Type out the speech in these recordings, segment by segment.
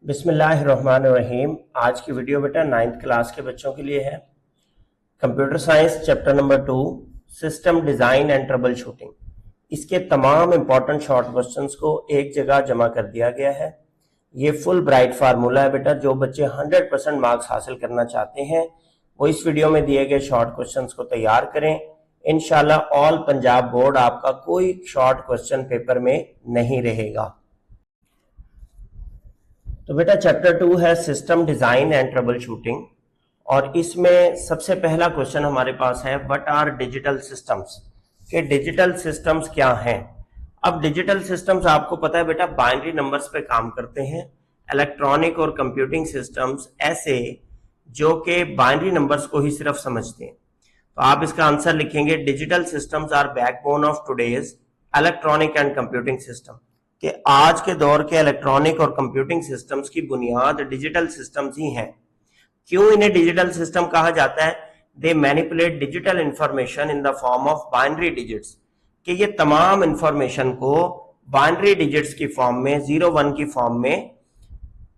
बिस्मिल्लाहिर्रहमानिर्रहीम। आज की वीडियो बेटा 9th क्लास के बच्चों के लिए है। Computer science chapter number 2 system design and trouble shooting. इसके तमाम इंपॉर्टेंट शॉर्ट क्वेश्चंस को एक जगह जमा कर दिया गया है। ये फुल ब्राइट फार्मूला है बेटा। जो बच्चे 100% मार्क्स हासिल करना चाहते हैं वो इस वीडियो में दिए गए शॉर्ट क्वेश्चंस को तैयार करें। इंशाल्लाह ऑल पंजाब बोर्ड आपका कोई शॉर्ट क्वेश्चन पेपर में नहीं रहेगा। तो बेटा चैप्टर 2 है system design and trouble shooting, और इसमें सबसे पहला क्वेश्चन हमारे पास है व्हाट आर डिजिटल सिस्टम्स। के डिजिटल सिस्टम्स क्या हैं। अब डिजिटल सिस्टम्स आपको पता है बेटा बाइनरी नंबर्स पे काम करते हैं। इलेक्ट्रॉनिक और कंप्यूटिंग सिस्टम्स ऐसे जो कि बाइनरी नंबर्स को ही सिर्फ समझते हैं। तो आप इसका आंसर लिखेंगे digital systems are backbone of today's electronic and computing system. कि आज के दौर के इलेक्ट्रॉनिक और कंप्यूटिंग सिस्टम्स की बुनियाद डिजिटल सिस्टम्स ही हैं। क्यों इन्हें डिजिटल सिस्टम कहा जाता है? They manipulate digital information in the form of binary digits. कि ये तमाम इंफॉर्मेशन को बाइनरी डिजिट्स की फॉर्म में 0-1 की फॉर्म में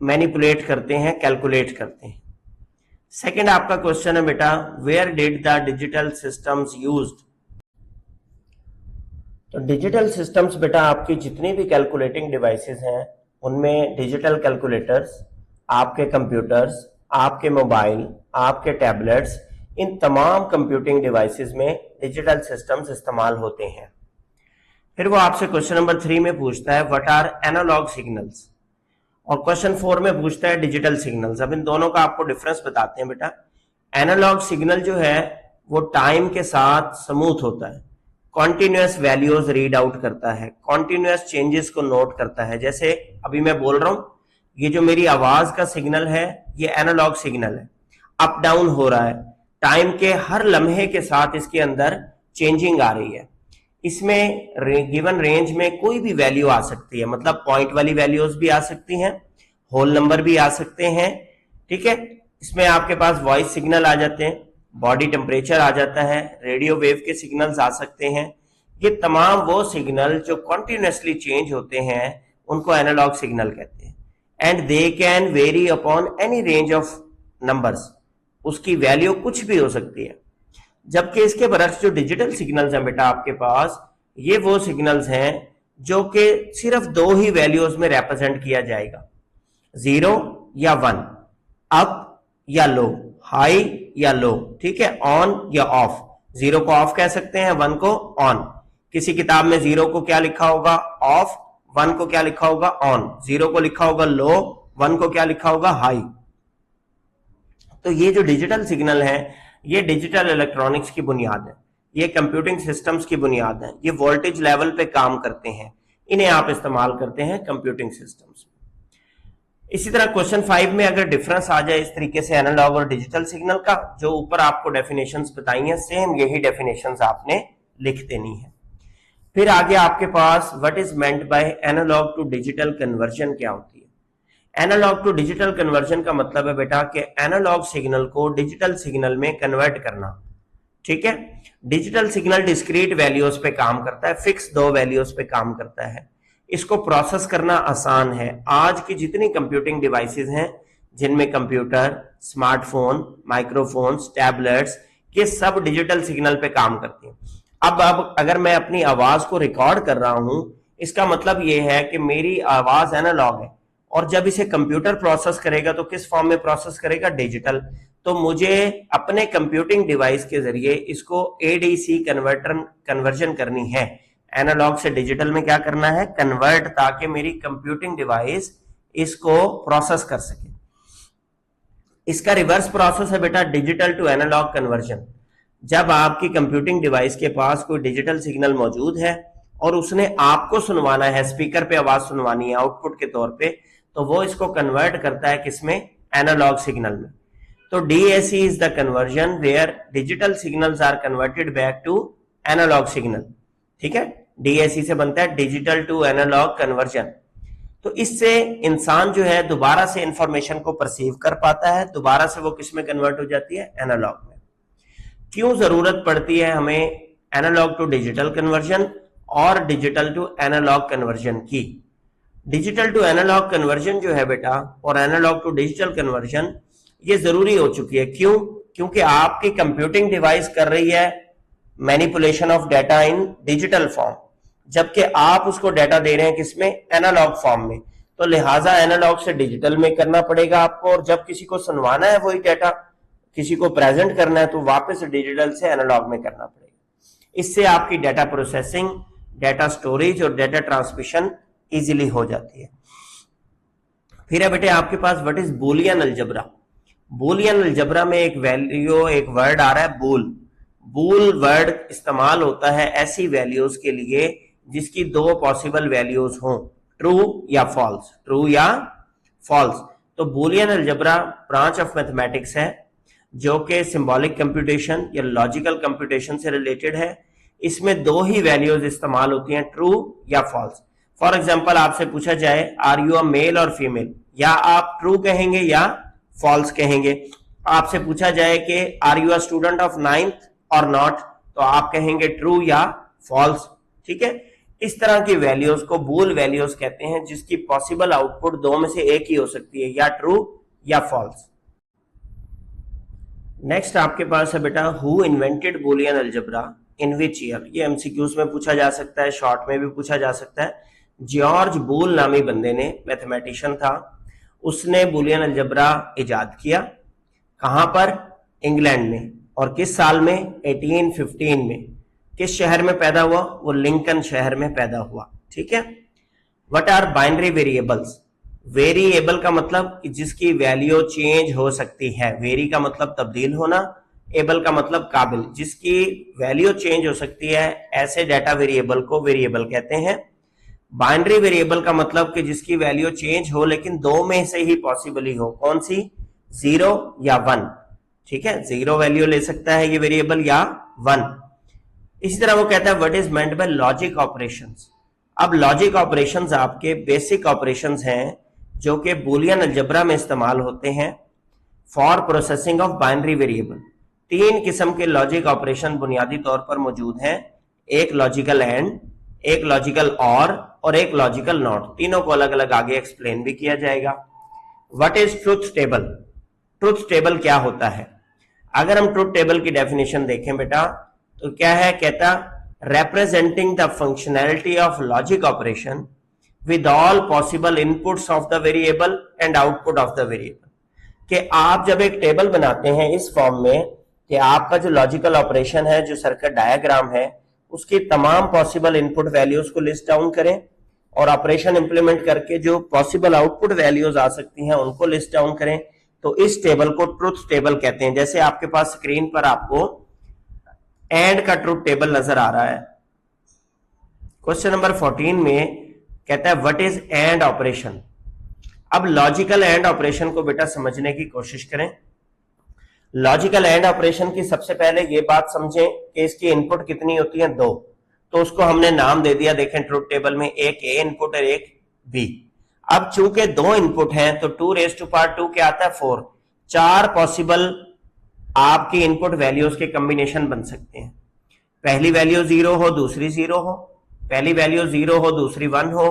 मैनिपुलेट करते हैं, कैलकुलेट करते हैं। सेकेंड आपका क्वेश्चन है बेटा where did the digital systems used. तो डिजिटल सिस्टम्स बेटा आपकी जितनी भी कैलकुलेटिंग डिवाइसेस हैं उनमें डिजिटल कैलकुलेटर्स, आपके कंप्यूटर्स, आपके मोबाइल, आपके टैबलेट्स, इन तमाम कंप्यूटिंग डिवाइसेस में डिजिटल सिस्टम्स इस्तेमाल होते हैं। फिर वो आपसे क्वेश्चन नंबर 3 में पूछता है व्हाट आर एनालॉग सिग्नल्स, और क्वेश्चन 4 में पूछता है डिजिटल सिग्नल्स। अब इन दोनों का आपको डिफरेंस बताते हैं बेटा। एनालॉग सिग्नल जो है वो टाइम के साथ स्मूथ होता है, कॉन्टिन्यूअस वैल्यूज रीड आउट करता है, कॉन्टिन्यूअस चेंजेस को नोट करता है। जैसे अभी मैं बोल रहा हूं, ये जो मेरी आवाज का सिग्नल है ये एनालॉग सिग्नल है, अप डाउन हो रहा है, टाइम के हर लम्हे के साथ इसके अंदर चेंजिंग आ रही है। इसमें गिवन रेंज में कोई भी वैल्यू आ सकती है, मतलब पॉइंट वाली वैल्यूज भी आ सकती हैं, होल नंबर भी आ सकते हैं। ठीक है, इसमें आपके पास वॉइस सिग्नल आ जाते हैं, बॉडी टेम्परेचर आ जाता है, रेडियो वेव के सिग्नल्स आ सकते हैं। ये तमाम वो सिग्नल जो कॉन्टिन्यूसली चेंज होते हैं उनको एनालॉग सिग्नल कहते हैं। And they can very upon any range of numbers, उसकी वैल्यू कुछ भी हो सकती है। जबकि इसके बरक्स जो डिजिटल सिग्नल्स हैं बेटा आपके पास, ये वो सिग्नल्स हैं जो कि सिर्फ 2 ही वैल्यूज में रिप्रेजेंट किया जाएगा, 0 या 1, अप या लो, हाई या लो। ठीक है, ऑन या ऑफ। 0 को ऑफ कह सकते हैं, 1 को ऑन। किसी किताब में 0 को क्या लिखा होगा? ऑफ। 1 को क्या लिखा होगा? ऑन। 0 को लिखा होगा लो, 1 को क्या लिखा होगा? हाई। तो ये जो डिजिटल सिग्नल है ये डिजिटल इलेक्ट्रॉनिक्स की बुनियाद है, ये कंप्यूटिंग सिस्टम्स की बुनियाद है। ये वोल्टेज लेवल पे काम करते हैं, इन्हें आप इस्तेमाल करते हैं कंप्यूटिंग सिस्टम्स। इसी तरह क्वेश्चन 5 में अगर डिफरेंस आ जाए इस तरीके से एनालॉग और डिजिटल सिग्नल का, जो ऊपर आपको डेफिनेशंस बताई हैं, सेम यही डेफिनेशंस आपने लिख देनी है। फिर आगे आपके पास what is meant by analogue to digital conversion क्या होती है। एनालॉग टू डिजिटल कन्वर्जन का मतलब है बेटा कि एनालॉग सिग्नल को डिजिटल सिग्नल में कन्वर्ट करना। ठीक है, डिजिटल सिग्नल डिस्क्रीट वैल्यूज पे काम करता है, फिक्स 2 वैल्यूज पे काम करता है। इसको प्रोसेस करना आसान है। आज की जितनी कंप्यूटिंग डिवाइसेस हैं जिनमें कंप्यूटर, स्मार्टफोन, माइक्रोफोन्स, टैबलेट्स, ये सब डिजिटल सिग्नल पे काम करती हैं। अब अगर मैं अपनी आवाज को रिकॉर्ड कर रहा हूं, इसका मतलब ये है कि मेरी आवाज एनालॉग है, और जब इसे कंप्यूटर प्रोसेस करेगा तो किस फॉर्म में प्रोसेस करेगा? डिजिटल। तो मुझे अपने कंप्यूटिंग डिवाइस के जरिए इसको एडीसी कन्वर्जन करनी है, एनालॉग से डिजिटल में क्या करना है? कन्वर्ट, ताकि मेरी कंप्यूटिंग डिवाइस इसको प्रोसेस कर सके। इसका रिवर्स प्रोसेस है बेटा डिजिटल टू एनालॉग कन्वर्जन। जब आपकी कंप्यूटिंग डिवाइस के पास कोई डिजिटल सिग्नल मौजूद है और उसने आपको सुनवाना है, स्पीकर पे आवाज सुनवानी है आउटपुट के तौर पे, तो वो इसको कन्वर्ट करता है किसमें? एनालॉग सिग्नल में। तो DAC is the conversion where digital signals are converted back to analog signal. ठीक है, डीएसी से बनता है डिजिटल टू एनालॉग कन्वर्जन। तो इससे इंसान जो है दोबारा से इंफॉर्मेशन को परसीव कर पाता है, दोबारा से वो किस में कन्वर्ट हो जाती है? एनालॉग में। क्यों जरूरत पड़ती है हमें एनालॉग टू डिजिटल कन्वर्जन और डिजिटल टू एनालॉग कन्वर्जन की? डिजिटल टू एनालॉग कन्वर्जन जो है बेटा, और एनालॉग टू डिजिटल कन्वर्जन, ये जरूरी हो चुकी है। क्यों? क्योंकि आपकी कंप्यूटिंग डिवाइस कर रही है manipulation of data in digital form, जबकि आप उसको डाटा दे रहे हैं किसमें? एनालॉग फॉर्म में। तो लिहाजा एनालॉग से डिजिटल में करना पड़ेगा आपको, और जब किसी को सुनवाना है वही डाटा, किसी को प्रेजेंट करना है, तो वापस डिजिटल से एनालॉग में करना पड़ेगा। इससे आपकी डाटा प्रोसेसिंग, डाटा स्टोरेज और डाटा ट्रांसमिशन इजीली हो जाती है। फिर है बेटे आपके पास what is Boolean algebra. Boolean algebra में एक वैल्यू, एक वर्ड आ रहा है बूल। बूल वर्ड इस्तेमाल होता है ऐसी वैल्यूज के लिए जिसकी दो पॉसिबल वैल्यूज हों, ट्रू या फॉल्स, ट्रू या फॉल्स। तो Boolean algebra branch of mathematics है जो कि सिंबॉलिक कंप्यूटेशन या लॉजिकल कंप्यूटेशन से रिलेटेड है। इसमें दो ही वैल्यूज इस्तेमाल होती हैं, ट्रू या फॉल्स। फॉर एग्जाम्पल आपसे पूछा जाए आर यू अ मेल और फीमेल, या आप ट्रू कहेंगे या फॉल्स कहेंगे। आपसे पूछा जाए कि are you a student of 9th और नॉट, तो आप कहेंगे ट्रू या फॉल्स। ठीक है, इस तरह की वैल्यूज को बूल वैल्यूज कहते हैं, जिसकी पॉसिबल आउटपुट दो में से एक ही हो सकती है, या ट्रू या फॉल्स। नेक्स्ट आपके पास है बेटा who invented Boolean algebra in which year. ये एमसीक्यूज में पूछा जा सकता है, शॉर्ट में भी पूछा जा सकता है। जॉर्ज बूल नामी बंदे ने, मैथमेटिशियन था, उसने बूलियन अलजबरा इजाद किया। कहां पर? इंग्लैंड में। और किस साल में? 1815 में। किस शहर में पैदा हुआ? वो लिंकन शहर में पैदा हुआ। ठीक है। What are binary variables. Variable का मतलब कि जिसकी वैल्यू चेंज हो सकती है। वेरी का मतलब तब्दील होना, एबल का मतलब काबिल, जिसकी वैल्यू चेंज हो सकती है, ऐसे डाटा वेरिएबल को वेरिएबल कहते हैं। बाइनरी वेरिएबल का मतलब कि जिसकी वैल्यू चेंज हो लेकिन दो में से ही पॉसिबल ही हो। कौन सी? 0 या 1। ठीक है, 0 वैल्यू ले सकता है ये वेरिएबल या 1। इसी तरह वो कहता है what is meant by logic operations. अब लॉजिक ऑपरेशंस आपके बेसिक ऑपरेशंस हैं जो कि बूलियन अलजबरा में इस्तेमाल होते हैं for processing of binary variable. 3 किस्म के लॉजिक ऑपरेशन बुनियादी तौर पर मौजूद हैं, एक लॉजिकल एंड, एक लॉजिकल और एक लॉजिकल नॉट। तीनों को अलग अलग आगे एक्सप्लेन भी किया जाएगा। What is truth table. Truth table क्या होता है? अगर हम ट्रुथ टेबल की डेफिनेशन देखें बेटा, तो क्या है? कहता representing the functionality of logic operation with all possible inputs of the variable and output of the variable। कि आप जब एक टेबल बनाते हैं इस फॉर्म में कि आपका जो लॉजिकल ऑपरेशन है, जो सर्किट डायग्राम है, उसकी तमाम पॉसिबल इनपुट वैल्यूज को लिस्ट डाउन करें और ऑपरेशन इंप्लीमेंट करके जो पॉसिबल आउटपुट वैल्यूज आ सकती हैं उनको लिस्ट डाउन करें। तो इस टेबल को ट्रुथ टेबल कहते हैं। जैसे आपके पास स्क्रीन पर आपको एंड का ट्रुथ टेबल नजर आ रहा है। क्वेश्चन नंबर 14 में कहता है व्हाट इज एंड ऑपरेशन। अब लॉजिकल एंड ऑपरेशन को बेटा समझने की कोशिश करें। लॉजिकल एंड ऑपरेशन की सबसे पहले ये बात समझें कि इसकी इनपुट कितनी होती है? 2। तो उसको हमने नाम दे दिया, देखें ट्रुथ टेबल में, एक ए इनपुट और एक बी। अब चूंकि 2 इनपुट हैं तो 2 क्या आता है? 4। 4 पॉसिबल आपकी इनपुट वैल्यूज के कॉम्बिनेशन बन सकते हैं। पहली वैल्यू 0 हो, दूसरी 0 हो, पहली वैल्यू 0 हो, दूसरी 1 हो,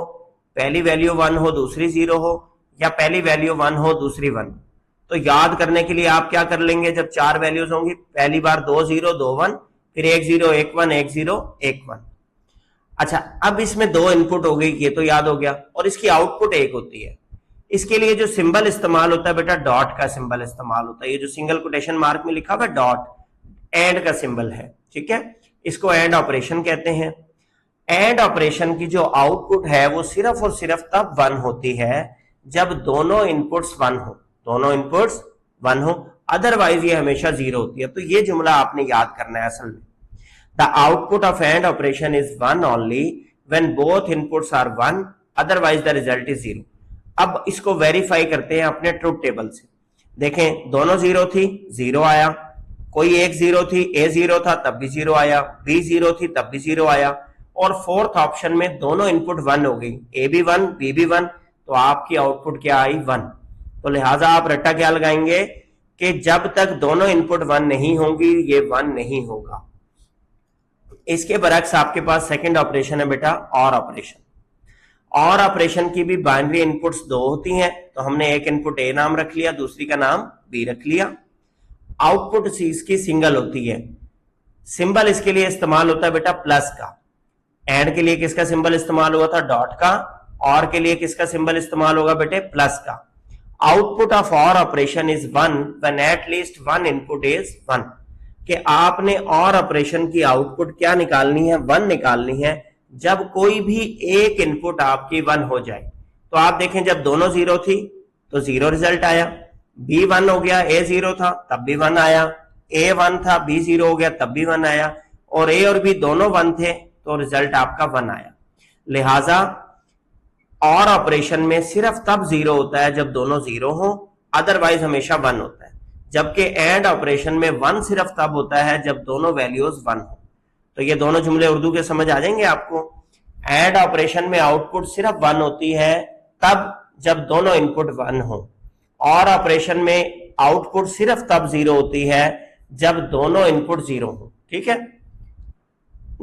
पहली वैल्यू 1 हो, दूसरी 0 हो, या पहली वैल्यू 1 हो, दूसरी 1। तो याद करने के लिए आप क्या कर लेंगे, जब 4 वैल्यूज होंगी, पहली बार 2 0 2 1, फिर 1 0 1 1 1 0 1 1। अच्छा, अब इसमें 2 इनपुट हो गई, ये तो याद हो गया, और इसकी आउटपुट 1 होती है। इसके लिए जो सिंबल इस्तेमाल होता है बेटा, डॉट का सिंबल इस्तेमाल होता है। ये जो सिंगल कोटेशन मार्क में लिखा हुआ है डॉट, एंड का सिंबल है। ठीक है, इसको एंड ऑपरेशन कहते हैं। एंड ऑपरेशन की जो आउटपुट है वो सिर्फ और सिर्फ तब 1 होती है जब दोनों इनपुट्स 1 हो, दोनों इनपुट्स 1 हो, अदरवाइज ये हमेशा 0 होती है। तो ये जुमला आपने याद करना है असल में। The output of AND operation is 1 only when both inputs are 1, otherwise the result is 0। अब इसको वेरीफाई करते हैं अपने ट्रुथ टेबल से। देखें, दोनों 0 थी, 0 आया। कोई एक 0 थी, ए 0 था, तब भी 0 आया। बी 0 थी, तब भी 0 आया। और फोर्थ ऑप्शन में दोनों इनपुट 1 हो गई, ए भी 1 बी भी 1, तो आपकी आउटपुट क्या आई? 1। तो लिहाजा आप रट्टा क्या लगाएंगे कि जब तक दोनों इनपुट 1 नहीं होंगी ये 1 नहीं होगा। इसके बरक्स आपके पास सेकंड ऑपरेशन है बेटा, और ऑपरेशन। और ऑपरेशन की भी बाइनरी इनपुट्स दो होती हैं, तो हमने एक इनपुट ए नाम रख लिया, दूसरी का नाम बी रख लिया। आउटपुट सी इसकी सिंगल होती है। सिंबल इसके लिए इस्तेमाल होता है बेटा प्लस का। एंड के लिए किसका सिंबल इस्तेमाल हुआ था? डॉट का। और के लिए किसका सिंबल इस्तेमाल होगा बेटे? प्लस का। आउटपुट ऑफ और operation is 1 when at least 1 input is 1, कि आपने और ऑपरेशन की आउटपुट क्या निकालनी है? 1 निकालनी है, जब कोई भी एक इनपुट आपकी 1 हो जाए। तो आप देखें जब दोनों 0 थी तो 0 रिजल्ट आया, बी 1 हो गया, ए 0 था तब भी 1 आया, ए 1 था बी 0 हो गया तब भी 1 आया, और ए और बी दोनों 1 थे तो रिजल्ट आपका 1 आया। लिहाजा और ऑपरेशन में सिर्फ तब 0 होता है जब दोनों 0 हो, अदरवाइज हमेशा 1 होता है। जबकि एंड ऑपरेशन में 1 सिर्फ तब होता है जब दोनों वैल्यूज 1 हो। तो ये दोनों जुमले उर्दू के समझ आ जाएंगे आपको। एंड ऑपरेशन में आउटपुट सिर्फ 1 होती है तब जब दोनों इनपुट 1 हो, और ऑपरेशन में आउटपुट सिर्फ तब 0 होती है जब दोनों इनपुट 0 हो। ठीक है।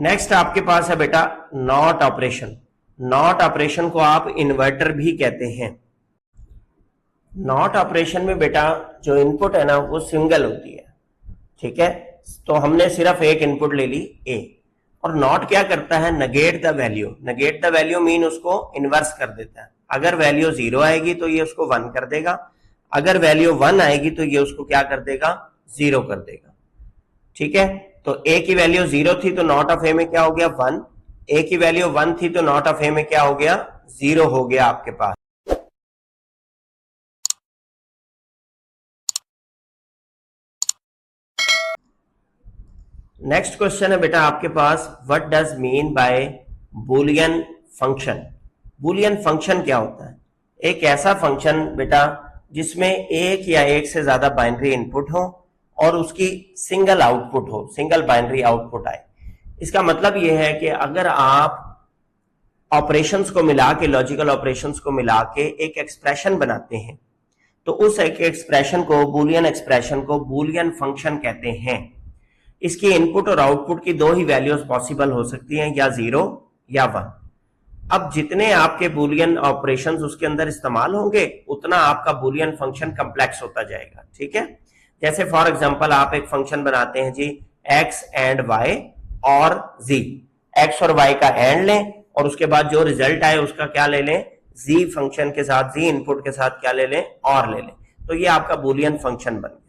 नेक्स्ट आपके पास है बेटा नॉट ऑपरेशन। नॉट ऑपरेशन को आप इन्वर्टर भी कहते हैं। नॉट ऑपरेशन में बेटा जो इनपुट है ना वो सिंगल होती है। ठीक है, तो हमने सिर्फ एक इनपुट ले ली ए, और नॉट क्या करता है? Negate the value. Negate the value mean उसको इनवर्स कर देता है। अगर वैल्यू 0 आएगी तो ये उसको 1 कर देगा, अगर वैल्यू 1 आएगी तो ये उसको क्या कर देगा? 0 कर देगा। ठीक है, तो ए की वैल्यू 0 थी तो नॉट ऑफ ए में क्या हो गया? 1। ए की वैल्यू 1 थी तो नॉट ऑफ ए में क्या हो गया? 0 हो गया आपके पास। नेक्स्ट क्वेश्चन है बेटा आपके पास, what does mean by Boolean function. Boolean function क्या होता है? एक ऐसा फंक्शन बेटा जिसमें एक या एक से ज्यादा बाइनरी इनपुट हो और उसकी सिंगल आउटपुट हो, सिंगल बाइनरी आउटपुट आए। इसका मतलब यह है कि अगर आप ऑपरेशंस को मिला के, लॉजिकल ऑपरेशंस को मिला के एक एक्सप्रेशन बनाते हैं, तो उस एक एक्सप्रेशन को, बूलियन एक्सप्रेशन को बूलियन फंक्शन कहते हैं। इसकी इनपुट और आउटपुट की दो ही वैल्यूज पॉसिबल हो सकती हैं, या 0 या 1। अब जितने आपके बूलियन ऑपरेशंस उसके अंदर इस्तेमाल होंगे उतना आपका बूलियन फंक्शन कम्प्लेक्स होता जाएगा। ठीक है, जैसे फॉर एग्जांपल आप एक फंक्शन बनाते हैं जी, x एंड y और z। x और y का एंड लें और उसके बाद जो रिजल्ट आए उसका क्या ले लें? z फंक्शन के साथ, z इनपुट के साथ क्या ले लें? और ले लें। तो ये आपका बूलियन फंक्शन बन गया।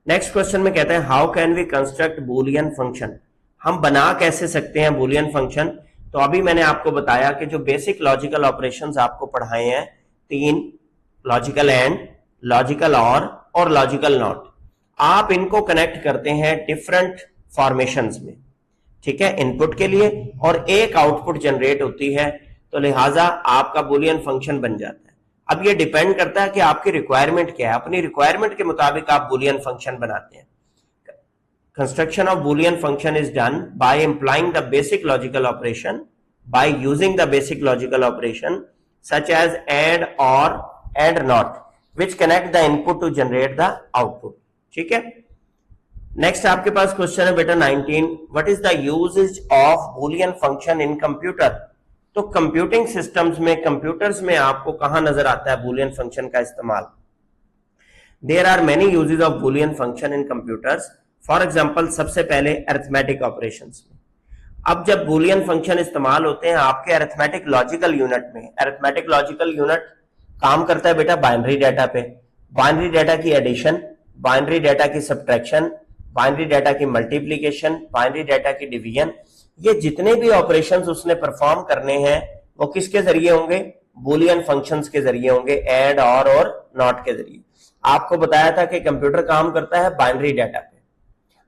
नेक्स्ट क्वेश्चन में कहते हैं, how can we construct Boolean function. हम बना कैसे सकते हैं बूलियन फंक्शन? तो अभी मैंने आपको बताया कि जो बेसिक लॉजिकल ऑपरेशंस आपको पढ़ाए हैं, 3, लॉजिकल एंड, लॉजिकल और लॉजिकल नॉट, आप इनको कनेक्ट करते हैं डिफरेंट फॉर्मेशंस में। ठीक है, इनपुट के लिए, और एक आउटपुट जनरेट होती है, तो लिहाजा आपका बूलियन फंक्शन बन जाता है। अब ये डिपेंड करता है कि आपकी रिक्वायरमेंट क्या है। अपनी रिक्वायरमेंट के मुताबिक आप बूलियन फंक्शन बनाते हैं। Construction of Boolean function is done by implying the basic logical operation, by using the basic logical operation such as AND, OR, AND NOT, which connect the input to generate the output. ठीक है। Next आपके पास question है बेटा 19, what is the usages of Boolean function in computer. तो computing systems में, computers में आपको कहां नजर आता है बूलियन फंक्शन का इस्तेमाल? There are many usages of Boolean function in computers. For example, सबसे पहले अरिथमेटिक ऑपरेशंस में। अब जब बूलियन फंक्शन इस्तेमाल होते हैं आपके अरिथमेटिक लॉजिकल यूनिट में, अरिथमेटिक लॉजिकल यूनिट काम करता है बेटा बाइनरी डाटा पे। बाइनरी डाटा की एडिशन, बाइनरी डाटा की सब्ट्रैक्शन, बाइनरी डाटा की मल्टीप्लीकेशन, बाइनरी डाटा की डिवीजन, ये जितने भी ऑपरेशंस उसने परफॉर्म करने हैं वो किसके जरिए होंगे? बूलियन फंक्शंस के जरिए होंगे, एंड, और नॉट के जरिए। आपको बताया था कि कंप्यूटर काम करता है बाइनरी डाटा पे।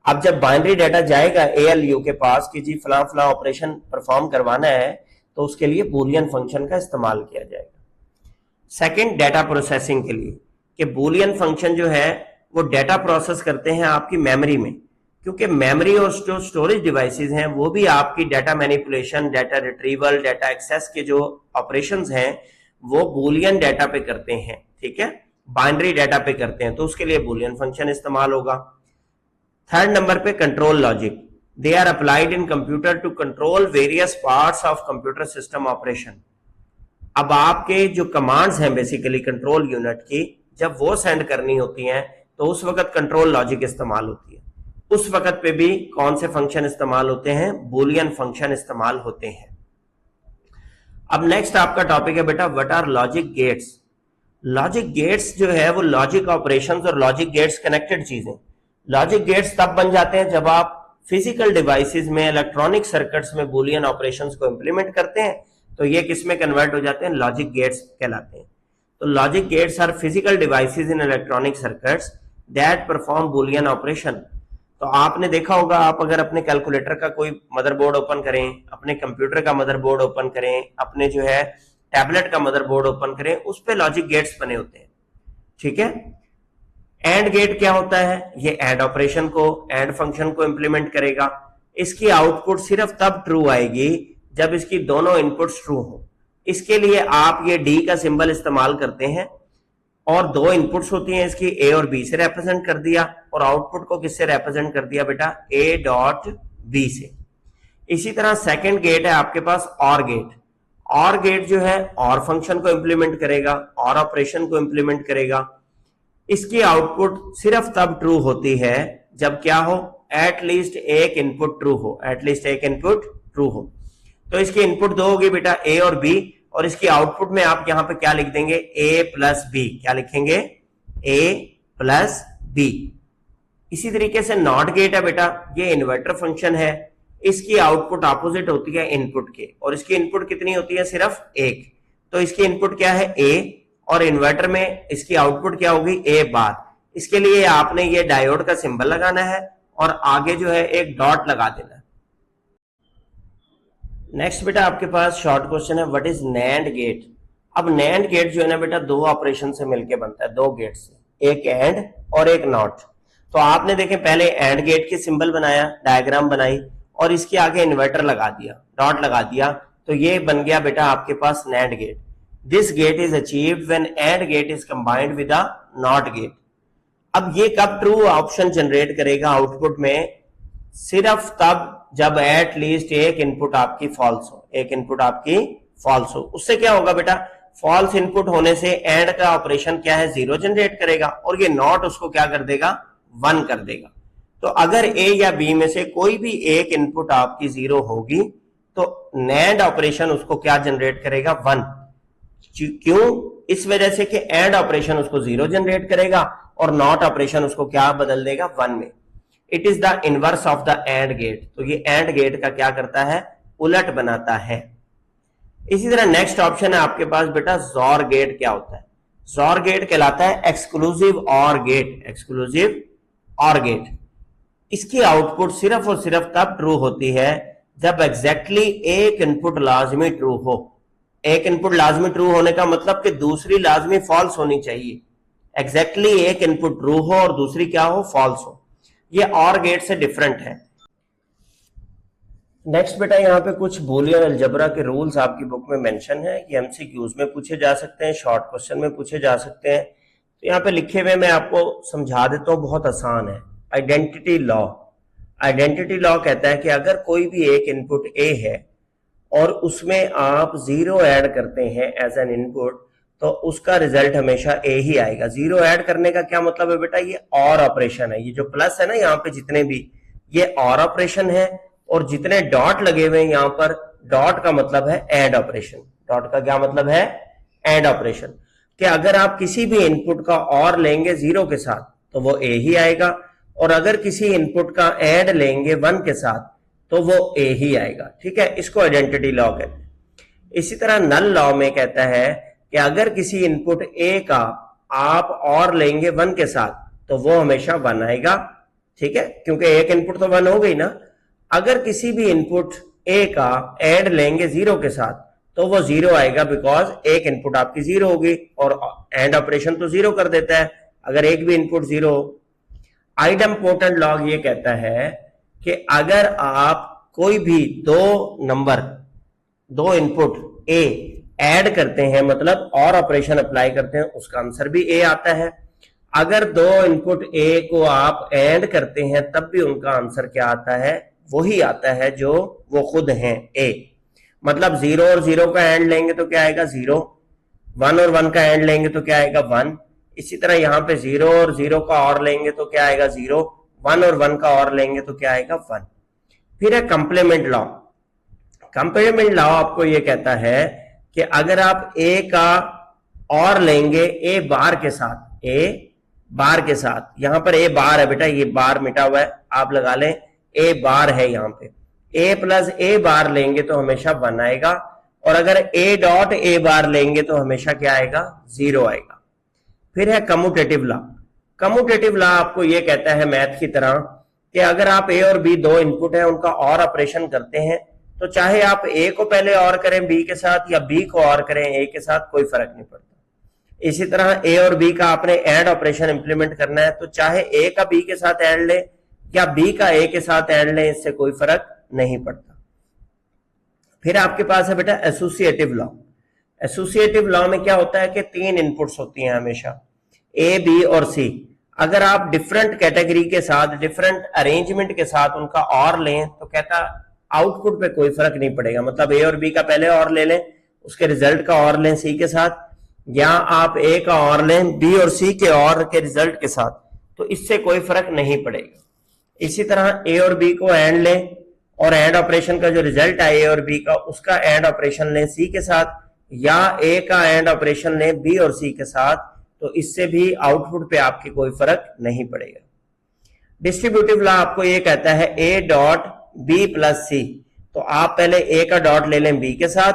अब जब बाइनरी डाटा जाएगा ALU के पास कि जी फला फला ऑपरेशन परफॉर्म करवाना है, तो उसके लिए बूलियन फंक्शन का इस्तेमाल किया जाएगा। सेकंड, डाटा प्रोसेसिंग के लिए, कि बूलियन फंक्शन जो है वो डाटा प्रोसेस करते हैं आपकी मेमोरी में, क्योंकि मेमोरी और जो स्टोरेज डिवाइसेस हैं वो भी आपकी data manipulation, data retrieval, data access के जो ऑपरेशंस हैं वो बूलियन डाटा पे करते हैं। ठीक है, बाइनरी डाटा पे करते हैं, तो उसके लिए बूलियन फंक्शन इस्तेमाल होगा। थर्ड नंबर पे control logic, they are applied in computer to control various parts of computer system operation. अब आपके जो कमांड्स हैं बेसिकली कंट्रोल यूनिट की, जब वो सेंड करनी होती हैं तो उस वक्त कंट्रोल लॉजिक इस्तेमाल होती है। उस वक्त पे भी कौन से फंक्शन इस्तेमाल होते हैं? बुलियन फंक्शन इस्तेमाल होते हैं। अब नेक्स्ट आपका टॉपिक है बेटा what are logic gates. Logic gates जो है वो लॉजिक ऑपरेशंस और लॉजिक गेट्स कनेक्टेड चीजें। लॉजिक गेट्स तब बन जाते हैं जब आप फिजिकल डिवाइसेस में, इलेक्ट्रॉनिक सर्किट्स में बुलियन ऑपरेशंस को इंप्लीमेंट करते हैं, तो ये किस में कन्वर्ट हो जाते हैं? लॉजिक गेट्स कहलाते हैं। तो logic gates are physical devices in electronic circuits that perform boolean operation. तो आपने देखा होगा, आप अगर अपने कैलकुलेटर का कोई मदरबोर्ड ओपन करें, अपने कंप्यूटर का मदरबोर्ड ओपन करें, अपने जो है टैबलेट का मदरबोर्ड ओपन करें, उस पे लॉजिक गेट्स बने होते हैं। ठीक है। एंड गेट क्या होता है? ये एंड ऑपरेशन को, एंड फंक्शन को इंप्लीमेंट करेगा। इसकी आउटपुट सिर्फ तब ट्रू आएगी जब इसकी दोनों इनपुट्स ट्रू हो। इसके लिए आप ये डी का सिंबल इस्तेमाल करते हैं और दो इनपुट्स होती हैं इसकी, ए और बी से रिप्रेजेंट कर दिया, और आउटपुट को किससे रिप्रेजेंट कर दिया बेटा? ए डॉट बी से। इसी तरह सेकंड गेट है आपके पास और गेट। और गेट जो है और फंक्शन को इंप्लीमेंट करेगा, और ऑपरेशन को इंप्लीमेंट करेगा। इसकी आउटपुट सिर्फ तब ट्रू होती है जब क्या हो? एटलीस्ट एक इनपुट ट्रू हो, एटलीस्ट एक इनपुट ट्रू हो। तो इसकी इनपुट दो होगी बेटा, ए और बी, और इसकी आउटपुट में आप यहां पे क्या लिख देंगे? ए प्लस बी। क्या लिखेंगे? ए प्लस बी। इसी तरीके से नॉट गेट है बेटा, ये इन्वर्टर फंक्शन है। इसकी आउटपुट ऑपोजिट होती है इनपुट के, और इसकी इनपुट कितनी होती है? सिर्फ एक। तो इसकी इनपुट क्या है? ए, और इन्वर्टर में इसकी आउटपुट क्या होगी? ए बार। इसके लिए आपने ये डायोड का सिंबल लगाना है और आगे जो है एक डॉट लगा देना है। नेक्स्ट बेटा आपके पास शॉर्ट क्वेश्चन है व्हाट इज नैंड गेट। अब नैंड गेट जो है ना बेटा, दो ऑपरेशन से मिलकर बनता है, दो गेट से, एक एंड और एक नॉट। तो आपने देखें पहले एंड गेट के सिंबल बनाया, डायग्राम बनाई, और इसके आगे इन्वर्टर लगा दिया, डॉट लगा दिया, तो ये बन गया बेटा आपके पास NAND gate. This gate is achieved when AND gate is combined with a NOT gate. अब ये कब ट्रू ऑप्शन जनरेट करेगा आउटपुट में? सिर्फ तब जब एट लीस्ट एक इनपुट आपकी फॉल्स हो, एक इनपुट आपकी फॉल्स हो। उससे क्या होगा बेटा? फॉल्स इनपुट होने से एंड का ऑपरेशन क्या है? जीरो जनरेट करेगा, और ये नॉट उसको क्या कर देगा? वन कर देगा। तो अगर ए या बी में से कोई भी एक इनपुट आपकी जीरो होगी तो नैंड ऑपरेशन उसको क्या जनरेट करेगा? वन। क्यों? इस वजह से कि एंड ऑपरेशन उसको जीरो जनरेट करेगा और नॉट ऑपरेशन उसको क्या बदल देगा? वन में। It is the inverse of the and gate. तो ये एंड गेट का क्या करता है? उलट बनाता है। इसी तरह नेक्स्ट ऑप्शन है आपके पास बेटा जॉर गेट। क्या होता है? जॉर गेट कहलाता है एक्सक्लूसिव और गेट, एक्सक्लूसिव और गेट। इसकी आउटपुट सिर्फ और सिर्फ तब ट्रू होती है जब एग्जैक्टली एक इनपुट लाजमी ट्रू हो। एक इनपुट लाजमी ट्रू होने का मतलब कि दूसरी लाजमी फॉल्स होनी चाहिए। एग्जैक्टली एक इनपुट ट्रू हो और दूसरी क्या हो? फॉल्स हो। ये और गेट से डिफरेंट है। नेक्स्ट बेटा यहाँ पे कुछ बूलियन अलजेब्रा के रूल्स आपकी बुक में मेंशन है। ये एमसीक्यूज में पूछे जा सकते हैं, शॉर्ट क्वेश्चन में पूछे जा सकते हैं। तो यहाँ पे लिखे हुए मैं आपको समझा देता हूँ, बहुत आसान है। Identity law. आइडेंटिटी लॉ कहता है कि अगर कोई भी एक इनपुट ए है और उसमें आप जीरो ऐड करते हैं एज एन इनपुट, तो उसका रिजल्ट हमेशा ए ही आएगा। जीरो ऐड करने का क्या मतलब है बेटा? ये और ऑपरेशन है। ये जो प्लस है ना यहाँ पे जितने भी, ये और ऑपरेशन है, और जितने डॉट लगे हुए हैं यहाँ पर, डॉट का मतलब है एंड ऑपरेशन। डॉट का क्या मतलब है? And operation. कि अगर आप किसी भी इनपुट का और लेंगे जीरो के साथ तो वो ए ही आएगा, और अगर किसी इनपुट का एंड लेंगे वन के साथ तो वो ए ही आएगा। ठीक है, इसको आइडेंटिटी लॉ कहते हैं। इसी तरह नल लॉ में कहता है कि अगर किसी इनपुट ए का आप और लेंगे वन के साथ तो वो हमेशा वन आएगा। ठीक है, क्योंकि एक इनपुट तो वन हो गई ना। अगर किसी भी इनपुट ए का एंड लेंगे जीरो के साथ तो वो जीरो आएगा, बिकॉज एक इनपुट आपकी जीरो होगी और एंड ऑपरेशन तो जीरो कर देता है अगर एक भी इनपुट जीरो हो। आइडेम्पोर्टेंट लॉ ये कहता है कि अगर आप कोई भी दो नंबर, दो इनपुट ए ऐड करते हैं, मतलब और ऑपरेशन अप्लाई करते हैं, उसका आंसर भी ए आता है। अगर दो इनपुट ए को आप एंड करते हैं तब भी उनका आंसर क्या आता है? वही आता है जो वो खुद हैं, ए। मतलब 0 और 0 का एंड लेंगे तो क्या आएगा 0, 1 और 1 का एंड लेंगे तो क्या आएगा 1। इसी तरह यहाँ पे 0 और 0 का और लेंगे तो क्या आएगा 0, 1 और 1 का और लेंगे तो क्या आएगा 1। फिर है कंप्लीमेंट लॉ। कंप्लीमेंट लॉ आपको ये कहता है कि अगर आप ए का और लेंगे ए बार के साथ, ए बार के साथ, यहां पर ए बार है बेटा, ये बार मिटा हुआ है, आप लगा लें ए बार है यहां पे, ए प्लस ए बार लेंगे तो हमेशा 1 आएगा, और अगर ए डॉट ए बार लेंगे तो हमेशा क्या आएगा 0 आएगा। फिर है कम्यूटेटिव लॉ। कम्यूटेटिव लॉ आपको ये कहता है मैथ की तरह कि अगर आप ए और बी दो इनपुट है उनका और ऑपरेशन करते हैं तो चाहे आप ए को पहले और करें बी के साथ या बी को और करें ए के साथ, कोई फर्क नहीं पड़ता। इसी तरह ए और बी का आपने एंड ऑपरेशन इंप्लीमेंट करना है तो चाहे ए का बी के साथ एंड ले या बी का ए के साथ एंड ले, इससे कोई फर्क नहीं पड़ता। फिर आपके पास है बेटा एसोसिएटिव लॉ। एसोसिएटिव लॉ में क्या होता है कि 3 इनपुट्स होती हैं हमेशा, ए बी और सी। अगर आप डिफरेंट कैटेगरी के साथ डिफरेंट अरेंजमेंट के साथ उनका और लें तो कहता आउटपुट पे कोई फर्क नहीं पड़ेगा। मतलब ए और बी का पहले और ले लें, उसके रिजल्ट का और लें सी के साथ, या आप ए का और लें बी और सी के और के रिजल्ट के साथ, तो इससे कोई फर्क नहीं पड़ेगा। इसी तरह ए और बी को एंड लें और एंड ऑपरेशन का जो रिजल्ट आए ए और बी का उसका एंड ऑपरेशन लें सी के साथ, या ए का एंड ऑपरेशन लें बी और सी के साथ, तो इससे भी आउटपुट पे आपके कोई फर्क नहीं पड़ेगा। डिस्ट्रीब्यूटिव लॉ आपको ये कहता है ए डॉट बी प्लस सी, तो आप पहले ए का डॉट ले लें बी के साथ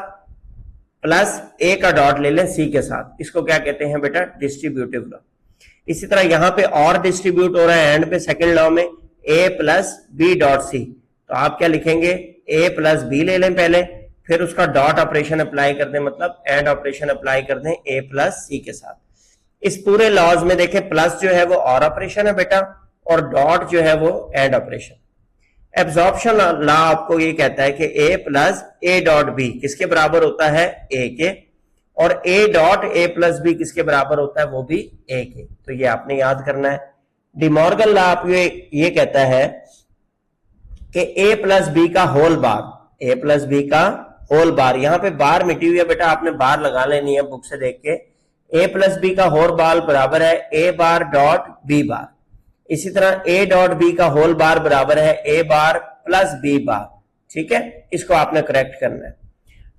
प्लस ए का डॉट ले लें सी के साथ, इसको क्या कहते हैं बेटा डिस्ट्रीब्यूटिव लॉ। इसी तरह यहां पे और डिस्ट्रीब्यूट हो रहा है एंड पे सेकंड लॉ में ए प्लस बी डॉट सी, तो आप क्या लिखेंगे ए प्लस बी ले लें पहले, फिर उसका डॉट ऑपरेशन अप्लाई कर दें, मतलब एंड ऑपरेशन अप्लाई कर दें ए प्लस सी के साथ। इस पूरे लॉज में देखें प्लस जो है वो और ऑपरेशन है बेटा और डॉट जो है वो एंड ऑपरेशन। एब्जॉर्प्शन लॉ आपको ये कहता है कि A plus A dot B किसके बराबर होता है ए के, और A dot A plus B किसके बराबर होता है वो भी ए के, तो ये आपने याद करना है। डिमॉर्गन लॉ आपको ये कहता है कि ए प्लस बी का होल बार, ए प्लस बी का होल बार, यहां पे बार मिटी हुई है बेटा, आपने बार लगा लेनी है बुक से देख के। ए प्लस बी का होल बार बराबर है ए बार डॉट बी बार। इसी तरह ए डॉट बी का होल बार बराबर है ए बार प्लस बी बार। ठीक है, इसको आपने करेक्ट करना है।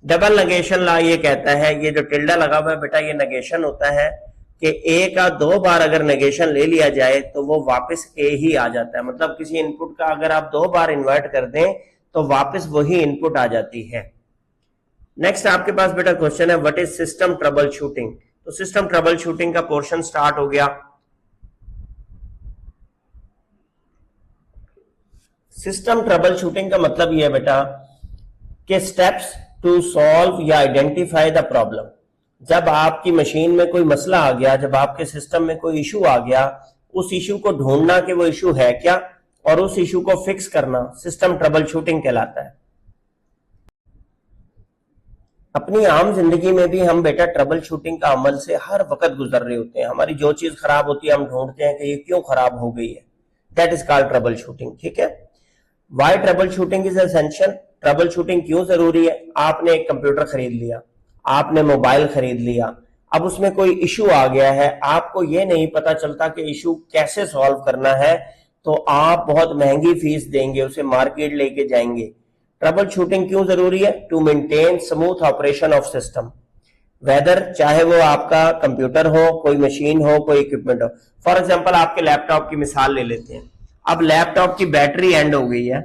डबल नेगेशन लॉ ये कहता है, ये जो टिल्डा लगा हुआ है बेटा ये नेगेशन होता है कि ए का 2 बार अगर नेगेशन ले लिया जाए तो वो वापस ए ही आ जाता है। मतलब किसी इनपुट का अगर आप 2 बार इन्वर्ट कर दें तो वापस वही इनपुट आ जाती है। नेक्स्ट आपके पास बेटा क्वेश्चन है what is system trouble shooting. तो सिस्टम ट्रबल शूटिंग का पोर्शन स्टार्ट हो गया। सिस्टम ट्रबल शूटिंग का मतलब यह है बेटा कि स्टेप्स टू सॉल्व या आइडेंटिफाई द प्रॉब्लम। जब आपकी मशीन में कोई मसला आ गया, जब आपके सिस्टम में कोई इशू आ गया, उस इशू को ढूंढना कि वो इशू है क्या और उस इशू को फिक्स करना सिस्टम ट्रबल शूटिंग कहलाता है। अपनी आम जिंदगी में भी हम बेटा ट्रबल शूटिंग का अमल से हर वक्त गुजर रहे होते हैं। हमारी जो चीज खराब होती है हम ढूंढते हैं कि ये क्यों खराब हो गई है, that is called troubleshooting. ठीक है, why troubleshooting is essential. Troubleshooting क्यों जरूरी है? आपने एक कंप्यूटर खरीद लिया, आपने मोबाइल खरीद लिया, अब उसमें कोई इशू आ गया है, आपको ये नहीं पता चलता कि इशू कैसे सॉल्व करना है, तो आप बहुत महंगी फीस देंगे, उसे मार्केट लेके जाएंगे। ट्रबल शूटिंग क्यों जरूरी है? To maintain smooth operation of system, whether चाहे वो आपका कंप्यूटर हो, कोई मशीन हो, कोई इक्विपमेंट हो। फॉर एग्जांपल आपके लैपटॉप की मिसाल ले लेते हैं। अब लैपटॉप की बैटरी एंड हो गई है,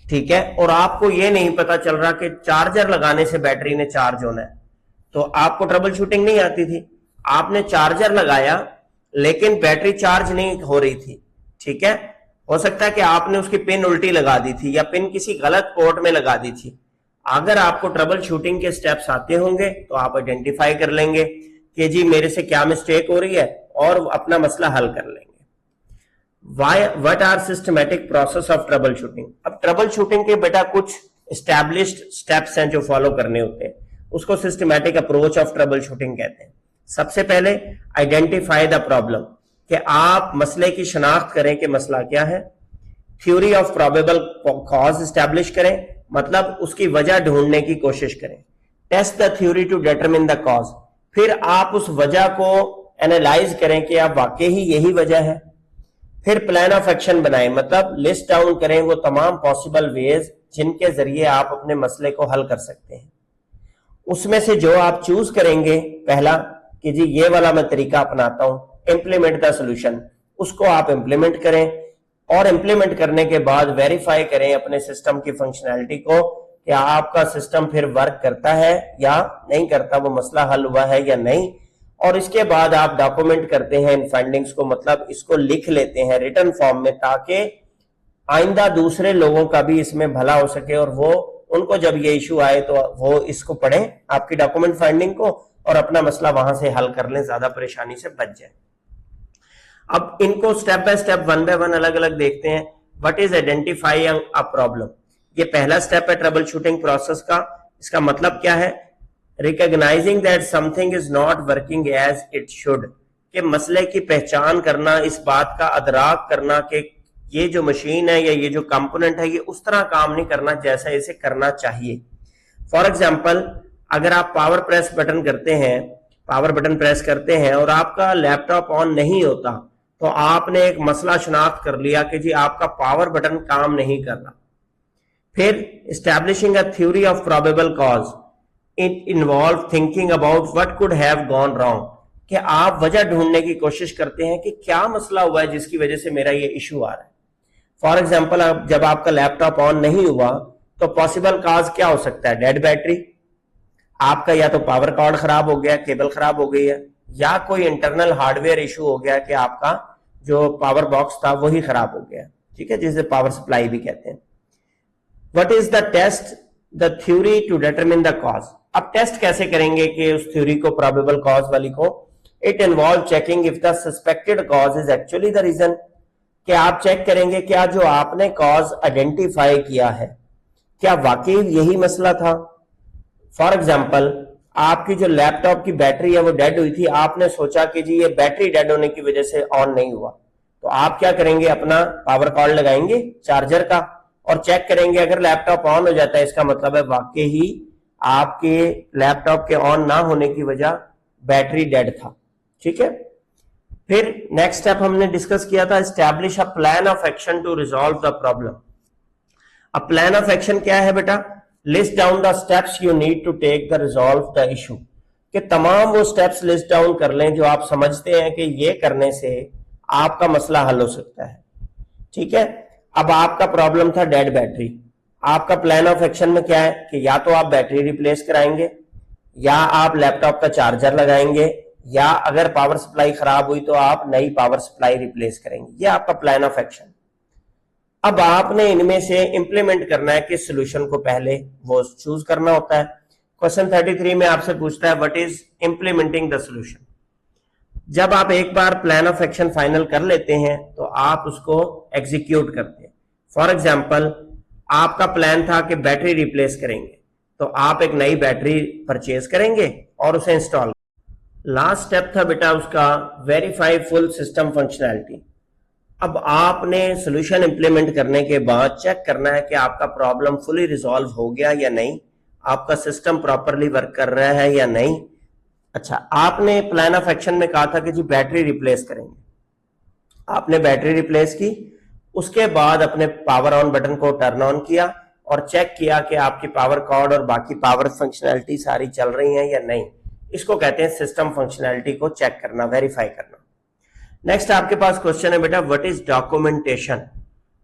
ठीक है, और आपको ये नहीं पता चल रहा कि चार्जर लगाने से बैटरी ने चार्ज होना है, तो आपको ट्रबल शूटिंग नहीं आती थी। आपने चार्जर लगाया लेकिन बैटरी चार्ज नहीं हो रही थी। ठीक है, हो सकता है कि आपने उसकी पिन उल्टी लगा दी थी या पिन किसी गलत पोर्ट में लगा दी थी। अगर आपको ट्रबल शूटिंग के स्टेप्स आते होंगे तो आप आइडेंटिफाई कर लेंगे कि जी मेरे से क्या मिस्टेक हो रही है और अपना मसला हल कर लेंगे। What are systematic process of troubleshooting. अब ट्रबल शूटिंग के बेटा कुछ एस्टैब्लिश्ड स्टेप्स हैं जो फॉलो करने होते हैं, उसको systematic approach of trouble shooting कहते हैं। सबसे पहले आइडेंटिफाई द प्रॉब्लम, कि आप मसले की शनाख्त करें कि मसला क्या है। Theory of probable cause establish करें मतलब उसकी वजह ढूंढने की कोशिश करें। Test the theory to determine the cause, फिर आप उस वजह को एनालाइज करें कि आप वाकई ही यही वजह है। फिर प्लान ऑफ एक्शन बनाएं, मतलब लिस्ट डाउन करें वो तमाम पॉसिबल वेज जिनके जरिए आप अपने मसले को हल कर सकते हैं। उसमें से जो आप चूज करेंगे, पहला कि जी ये वाला मैं तरीका अपनाता हूं, इंप्लीमेंट द सोल्यूशन, उसको आप इंप्लीमेंट करें और इंप्लीमेंट करने के बाद वेरीफाई करें अपने सिस्टम की फंक्शनैलिटी को कि आपका सिस्टम फिर वर्क करता है या नहीं करता, वो मसला हल हुआ है या नहीं। और इसके बाद आप डॉक्यूमेंट करते हैं इन फाइंडिंग्स को, मतलब इसको लिख लेते हैं रिटन फॉर्म में, ताकि आइंदा दूसरे लोगों का भी इसमें भला हो सके और वो उनको जब ये इशू आए तो वो इसको पढ़ें आपकी डॉक्यूमेंट फाइंडिंग को और अपना मसला वहां से हल कर लें, ज्यादा परेशानी से बच जाए। अब इनको step by step, one by one अलग अलग देखते हैं। What is identifying a problem, ये पहला स्टेप है ट्रबल शूटिंग प्रोसेस का। इसका मतलब क्या है? Recognizing that something is not working as it should, कि मसले की पहचान करना, इस बात का अदराक करना कि ये जो मशीन है या ये जो कंपोनेंट है ये उस तरह काम नहीं करना जैसा इसे करना चाहिए। फॉर एग्जाम्पल, अगर आप पावर प्रेस बटन करते हैं, पावर बटन प्रेस करते हैं और आपका लैपटॉप ऑन नहीं होता, तो आपने एक मसला शनाख्त कर लिया कि जी आपका पावर बटन काम नहीं कर रहा। फिर establishing a theory of probable cause, it involve thinking about what could have gone wrong, कि आप वजह ढूंढने की कोशिश करते हैं कि क्या मसला हुआ है जिसकी वजह से मेरा ये इशू आ रहा है। फॉर एग्जाम्पल, जब आपका लैपटॉप ऑन नहीं हुआ तो पॉसिबल कॉज क्या हो सकता है? डेड बैटरी, आपका या तो पावर कॉर्ड खराब हो गया, केबल खराब हो गई है, या कोई इंटरनल हार्डवेयर इशू हो गया कि आपका जो पावर बॉक्स था वही खराब हो गया, ठीक है, जिसे पावर सप्लाई भी कहते हैं। What is the test the theory to determine the cause, अब टेस्ट कैसे करेंगे कि उस थ्योरी को, प्रोबेबल कॉज वाली को? It involve checking if the suspected cause is actually the reason, कि आप चेक करेंगे क्या जो आपने कॉज आइडेंटिफाई किया है क्या वाकई यही मसला था। फॉर एग्जाम्पल, आपकी जो लैपटॉप की बैटरी है वो डेड हुई थी, आपने सोचा कि जी ये बैटरी डेड होने की वजह से ऑन नहीं हुआ, तो आप क्या करेंगे? अपना पावर कॉर्ड लगाएंगे चार्जर का और चेक करेंगे, अगर लैपटॉप ऑन हो जाता है इसका मतलब है वाकई ही आपके लैपटॉप के ऑन ना होने की वजह बैटरी डेड था, ठीक है। फिर नेक्स्ट स्टेप हमने डिस्कस किया था, establish a plan of action to resolve the problem. अब प्लान ऑफ एक्शन क्या है बेटा? List down the steps you need to take the resolve the issue, कि तमाम वो स्टेप्स लिस्ट डाउन कर लें जो आप समझते हैं कि ये करने से आपका मसला हल हो सकता है, ठीक है। अब आपका प्रॉब्लम था डेड बैटरी, आपका प्लान ऑफ एक्शन में क्या है कि या तो आप बैटरी रिप्लेस कराएंगे, या आप लैपटॉप का चार्जर लगाएंगे, या अगर पावर सप्लाई खराब हुई तो आप नई पावर सप्लाई रिप्लेस करेंगे। ये आपका प्लान ऑफ एक्शन। अब आपने इनमें से इंप्लीमेंट करना है किस सोल्यूशन को, पहले वो चूज करना होता है। क्वेश्चन 33 में आपसे पूछता है what is implementing the solution. जब आप एक बार प्लान ऑफ एक्शन फाइनल कर लेते हैं तो आप उसको एग्जीक्यूट करते हैं। फॉर एग्जाम्पल, आपका प्लान था कि बैटरी रिप्लेस करेंगे, तो आप एक नई बैटरी परचेज करेंगे और उसे इंस्टॉल। लास्ट स्टेप था बेटा उसका, वेरीफाई फुल सिस्टम फंक्शनैलिटी। अब आपने सोल्यूशन इंप्लीमेंट करने के बाद चेक करना है कि आपका प्रॉब्लम फुली रिजॉल्व हो गया या नहीं, आपका सिस्टम प्रॉपरली वर्क कर रहा है या नहीं। अच्छा, आपने प्लान ऑफ एक्शन में कहा था कि जी बैटरी रिप्लेस करेंगे, आपने बैटरी रिप्लेस की, उसके बाद अपने पावर ऑन बटन को टर्न ऑन किया और चेक किया कि आपकी पावर कॉर्ड और बाकी पावर फंक्शनैलिटी सारी चल रही हैं या नहीं। इसको कहते हैं सिस्टम फंक्शनैलिटी को चेक करना, वेरीफाई करना। नेक्स्ट आपके पास क्वेश्चन है बेटा, व्हाट इज डॉक्यूमेंटेशन।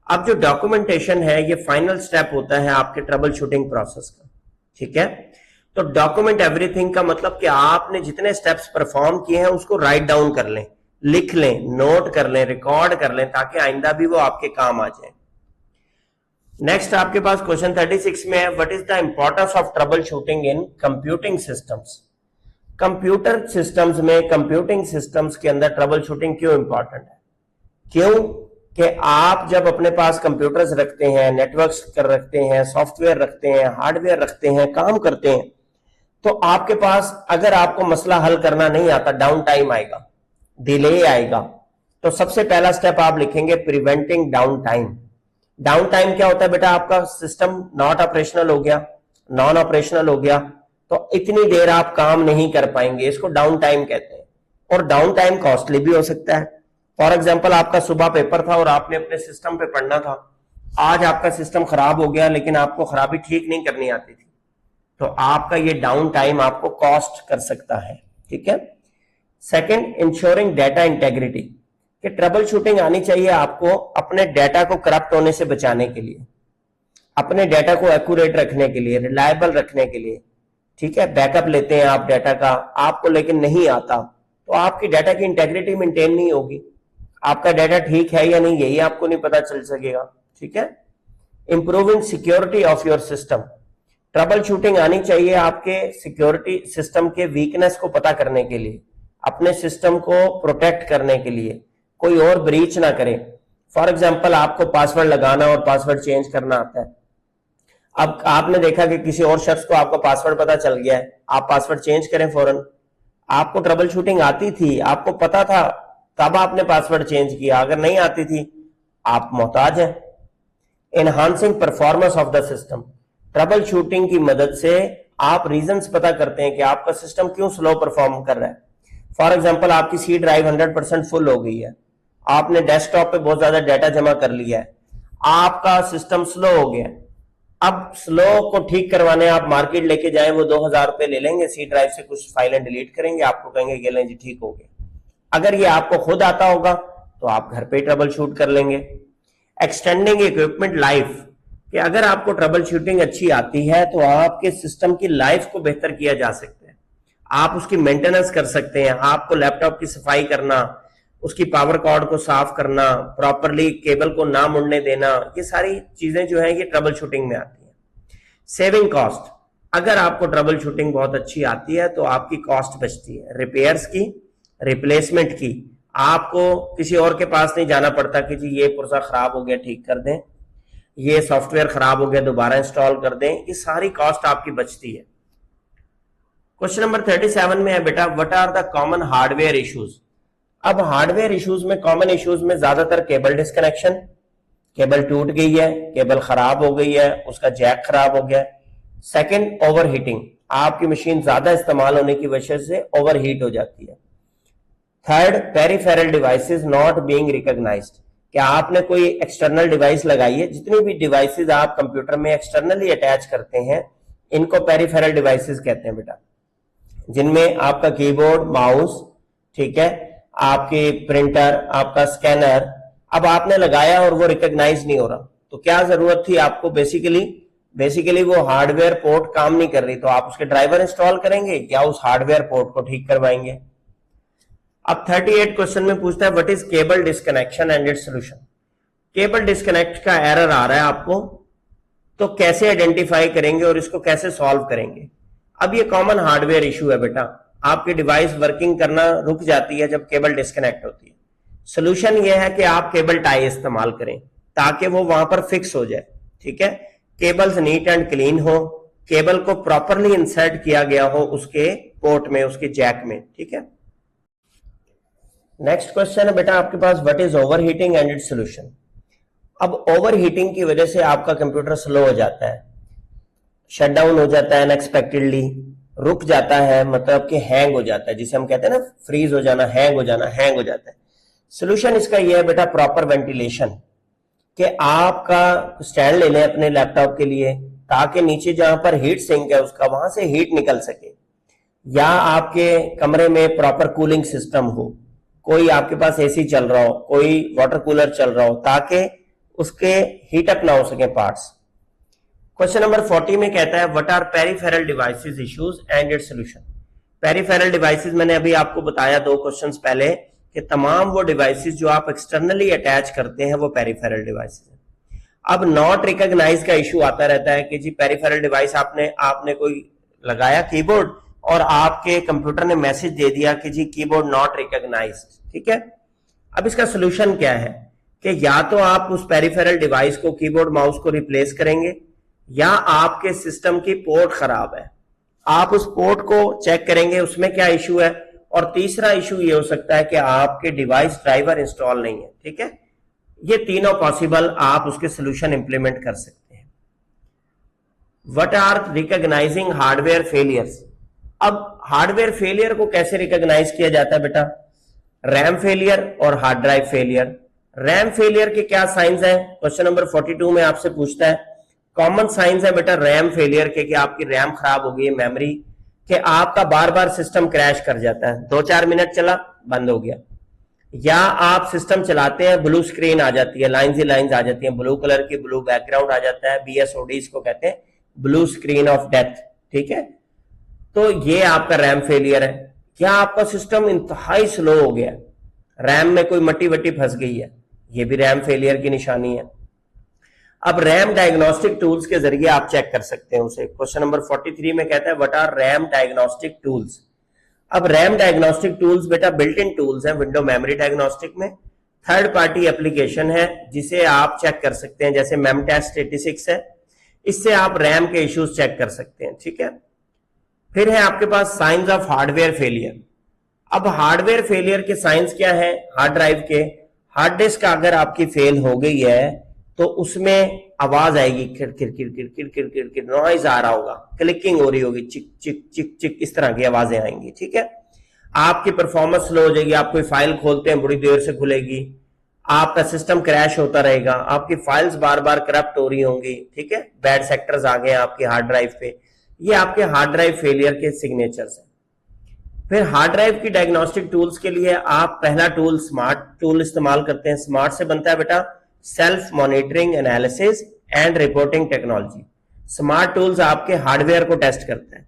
अब जो डॉक्यूमेंटेशन है ये फाइनल स्टेप होता है आपके ट्रबल शूटिंग प्रोसेस का, ठीक है। तो डॉक्यूमेंट एवरीथिंग का मतलब कि आपने जितने स्टेप्स परफॉर्म किए हैं उसको राइट डाउन कर लें, लिख लें, नोट कर लें, रिकॉर्ड कर लें, ताकि आइंदा भी वो आपके काम आ जाए। नेक्स्ट आपके पास क्वेश्चन 36 में है, what is the importance of trouble shooting in computing systems. Computer systems में, कंप्यूटिंग सिस्टम्स के अंदर ट्रबल शूटिंग क्यों इंपॉर्टेंट है? क्यों कि आप जब अपने पास कंप्यूटर्स रखते हैं, नेटवर्क्स कर रखते हैं, सॉफ्टवेयर रखते हैं, हार्डवेयर रखते हैं, काम करते हैं, तो आपके पास अगर आपको मसला हल करना नहीं आता, डाउन टाइम आएगा, डिले आएगा, तो सबसे पहला स्टेप आप लिखेंगे preventing down time. Down time क्या होता है बेटा, आपका सिस्टम नॉट ऑपरेशनल हो गया, नॉन ऑपरेशनल हो गया, तो इतनी देर आप काम नहीं कर पाएंगे, इसको डाउन टाइम कहते हैं। और डाउन टाइम कॉस्टली भी हो सकता है। फॉर एग्जाम्पल आपका सुबह पेपर था और आपने अपने सिस्टम पे पढ़ना था, आज आपका सिस्टम खराब हो गया लेकिन आपको खराबी ठीक नहीं करनी आती थी, तो आपका ये डाउन टाइम आपको कॉस्ट कर सकता है। ठीक है। सेकंड, इंश्योरिंग डाटा इंटेग्रिटी, कि ट्रबल शूटिंग आनी चाहिए आपको अपने डाटा को करप्ट होने से बचाने के लिए, अपने डाटा को एक्यूरेट रखने के लिए, रिलायबल रखने के लिए। ठीक है, बैकअप लेते हैं आप डाटा का, आपको लेकिन नहीं आता, तो आपकी डाटा की इंटेग्रिटी मेंटेन नहीं होगी, आपका डाटा ठीक है या नहीं यही आपको नहीं पता चल सकेगा। ठीक है। Improving security of your system, trouble shooting आनी चाहिए आपके सिक्योरिटी सिस्टम के वीकनेस को पता करने के लिए, अपने सिस्टम को प्रोटेक्ट करने के लिए, कोई और ब्रीच ना करे। फॉर एग्जाम्पल आपको पासवर्ड लगाना और पासवर्ड चेंज करना आता है, अब आपने देखा कि किसी और शख्स को आपका पासवर्ड पता चल गया है, आप पासवर्ड चेंज करें फौरन, आपको ट्रबल शूटिंग आती थी, आपको पता था, तब आपने पासवर्ड चेंज किया, अगर नहीं आती थी आप मोहताज हैं। Enhancing performance of the system, trouble shooting की मदद से आप रीजंस पता करते हैं कि आपका सिस्टम क्यों स्लो परफॉर्म कर रहा है। फॉर एग्जांपल आपकी सी ड्राइव 100% फुल हो गई है, आपने डेस्कटॉप पे बहुत ज्यादा डाटा जमा कर लिया है, आपका सिस्टम स्लो हो गया। अब स्लो को ठीक करवाने आप मार्केट लेके जाएं, वो 2000 रुपए ले लेंगे, सी ड्राइव से कुछ फाइलें डिलीट करेंगे, आपको कहेंगे कि लें जी ठीक हो गया। अगर ये आपको खुद आता होगा तो आप घर पे ट्रबल शूट कर लेंगे। एक्सटेंडिंग इक्विपमेंट लाइफ, कि अगर आपको ट्रबल शूटिंग अच्छी आती है तो आपके सिस्टम की लाइफ को बेहतर किया जा सकता है, आप उसकी मेंटेनेंस कर सकते हैं, आपको लैपटॉप की सफाई करना, उसकी पावर कॉर्ड को साफ करना, प्रॉपरली केबल को ना मुड़ने देना, ये सारी चीजें जो है ये ट्रबल शूटिंग में आती है। सेविंग कॉस्ट, अगर आपको ट्रबल शूटिंग बहुत अच्छी आती है तो आपकी कॉस्ट बचती है, रिपेयर्स की, रिप्लेसमेंट की, आपको किसी और के पास नहीं जाना पड़ता कि जी ये पुर्जा खराब हो गया ठीक कर दें, ये सॉफ्टवेयर खराब हो गया दोबारा इंस्टॉल कर दें, ये सारी कॉस्ट आपकी बचती है। क्वेश्चन नंबर 37 में है बेटा, what are the common hardware issues. अब हार्डवेयर इश्यूज में, कॉमन इश्यूज में ज्यादातर केबल डिस्कनेक्शन, केबल टूट गई है, केबल खराब हो गई है, उसका जैक खराब हो गया। सेकंड, ओवर हीटिंग, आपकी मशीन ज्यादा इस्तेमाल होने की वजह से ओवर हीट हो जाती है। Third, peripheral devices not being recognized, क्या आपने कोई एक्सटर्नल डिवाइस लगाई है, जितनी भी डिवाइसेस आप कंप्यूटर में एक्सटर्नली अटैच करते हैं इनको पेरिफेरल डिवाइसेस कहते हैं बेटा, जिनमें आपका कीबोर्ड, माउस, ठीक है, आपकी प्रिंटर, आपका स्कैनर, अब आपने लगाया और वो रिकॉग्नाइज नहीं हो रहा, तो क्या जरूरत थी आपको, बेसिकली वो हार्डवेयर पोर्ट काम नहीं कर रही, तो आप उसके ड्राइवर इंस्टॉल करेंगे या उस हार्डवेयर पोर्ट को ठीक करवाएंगे। अब 38 क्वेश्चन में पूछता है, what is cable disconnection and its solution. Cable disconnect का एरर आ रहा है आपको, तो कैसे आइडेंटिफाई करेंगे और इसको कैसे सॉल्व करेंगे। अब ये कॉमन हार्डवेयर इशू है बेटा, आपकी डिवाइस वर्किंग करना रुक जाती है जब केबल डिस्कनेक्ट होती है। सोल्यूशन ये है कि आप केबल टाई इस्तेमाल करें ताकि वो वहां पर फिक्स हो जाए। ठीक है, केबल्स नीट एंड क्लीन हो, केबल को प्रॉपरली इंसर्ट किया गया हो उसके पोर्ट में, उसके जैक में। ठीक है, नेक्स्ट क्वेश्चन है बेटा आपके पास, what is overheating and its solution. अब ओवर हीटिंग की वजह से आपका कंप्यूटर स्लो हो जाता है, शट डाउन हो जाता है अनएक्सपेक्टेडली, रुक जाता है, मतलब कि हैंग हो जाता है, जिसे हम कहते हैं ना फ्रीज हो जाना, हैंग हो जाना, हैंग हो जाता है। सोल्यूशन इसका यह है बेटा प्रॉपर वेंटिलेशन, कि आपका स्टैंड ले लें अपने लैपटॉप के लिए ताकि नीचे जहां पर हीट सिंक है उसका वहां से हीट निकल सके, या आपके कमरे में प्रॉपर कूलिंग सिस्टम हो, कोई आपके पास एसी चल रहा हो, कोई वाटर कूलर चल रहा हो, ताकि उसके हीटअप ना हो सके पार्ट्स। क्वेश्चन नंबर 40 में कहता है, what are peripheral devices issues and its solution. Peripheral devices मैंने अभी आपको बताया 2 क्वेश्चंस पहले कि तमाम वो डिवाइसेस जो आप एक्सटर्नली अटैच करते हैं वो पेरिफेरल डिवाइसेस हैं। अब नॉट रिकॉग्नाइज का इशू आता रहता है कि जी पेरिफेरल डिवाइस आपने कोई लगाया कीबोर्ड और आपके कंप्यूटर ने मैसेज दे दिया कि जी कीबोर्ड नॉट रिकॉग्नाइज्ड। ठीक है, अब इसका सोल्यूशन क्या है कि या तो आप उस पेरिफेरल डिवाइस को, कीबोर्ड माउस को रिप्लेस करेंगे, या आपके सिस्टम की पोर्ट खराब है, आप उस पोर्ट को चेक करेंगे उसमें क्या इशू है, और तीसरा इशू ये हो सकता है कि आपके डिवाइस ड्राइवर इंस्टॉल नहीं है। ठीक है, ये तीनों पॉसिबल आप उसके सोल्यूशन इंप्लीमेंट कर सकते हैं। What are recognizing hardware failures. अब हार्डवेयर फेलियर को कैसे रिकॉग्नाइज किया जाता है बेटा? रैम फेलियर और hard drive failure. RAM failure के क्या साइंस हैं? क्वेश्चन नंबर 42 में आपसे पूछता है। कॉमन साइंस है बेटा रैम फेलियर के कि आपकी रैम खराब हो गई है, मेमोरी, कि आपका बार बार सिस्टम क्रैश कर जाता है, 2-4 मिनट चला बंद हो गया, या आप सिस्टम चलाते हैं ब्लू स्क्रीन आ जाती है, लाइन्स ही लाइन्स आ जाती है, ब्लू कलर की ब्लू बैकग्राउंड आ जाता है, BSOD इसको कहते हैं, ब्लू स्क्रीन ऑफ डेथ। ठीक है, तो ये आपका रैम फेलियर है। क्या आपका सिस्टम इंतहाई स्लो हो गया, रैम में कोई मट्टी वट्टी फंस गई है, ये भी रैम फेलियर की निशानी है। अब रैम डायग्नोस्टिक टूल्स के जरिए आप चेक कर सकते हैं उसे। क्वेश्चन नंबर 43 में कहता है what are RAM diagnostic tools. अब रैम डायग्नोस्टिक टूल्स बेटा बिल्ट इन टूल्स हैं विंडो मेमोरी डायग्नोस्टिक में। थर्ड पार्टी एप्लीकेशन है जिसे आप चेक कर सकते हैं, जैसे मेमटेस्ट 86 है, इससे आप रैम के इश्यूज चेक कर सकते हैं। ठीक है, फिर है आपके पास साइंस ऑफ हार्डवेयर फेलियर। अब हार्डवेयर फेलियर के साइंस क्या है? हार्ड ड्राइव के, हार्ड डिस्क अगर आपकी फेल हो गई है तो उसमें आवाज आएगी, किर किर किर किर किर किर किर किर, नॉइज आ रहा होगा, क्लिकिंग हो रही होगी, चिक चिक चिक चिक, इस तरह की आवाजें आएंगी। ठीक है, आपकी परफॉर्मेंस स्लो हो जाएगी, आप कोई फाइल खोलते हैं बड़ी देर से खुलेगी, आपका सिस्टम क्रैश होता रहेगा, आपकी फाइल्स बार बार करप्ट हो रही होंगी। ठीक है, बैड सेक्टर्स आ गए आपके हार्ड ड्राइव पे, ये आपके हार्ड ड्राइव फेलियर के सिग्नेचर्स हैं। फिर हार्ड ड्राइव की डायग्नोस्टिक टूल्स के लिए आप पहला टूल स्मार्ट टूल इस्तेमाल करते हैं। स्मार्ट से बनता है बेटा self monitoring analysis and reporting technology. Smart tools आपके हार्डवेयर को टेस्ट करते हैं,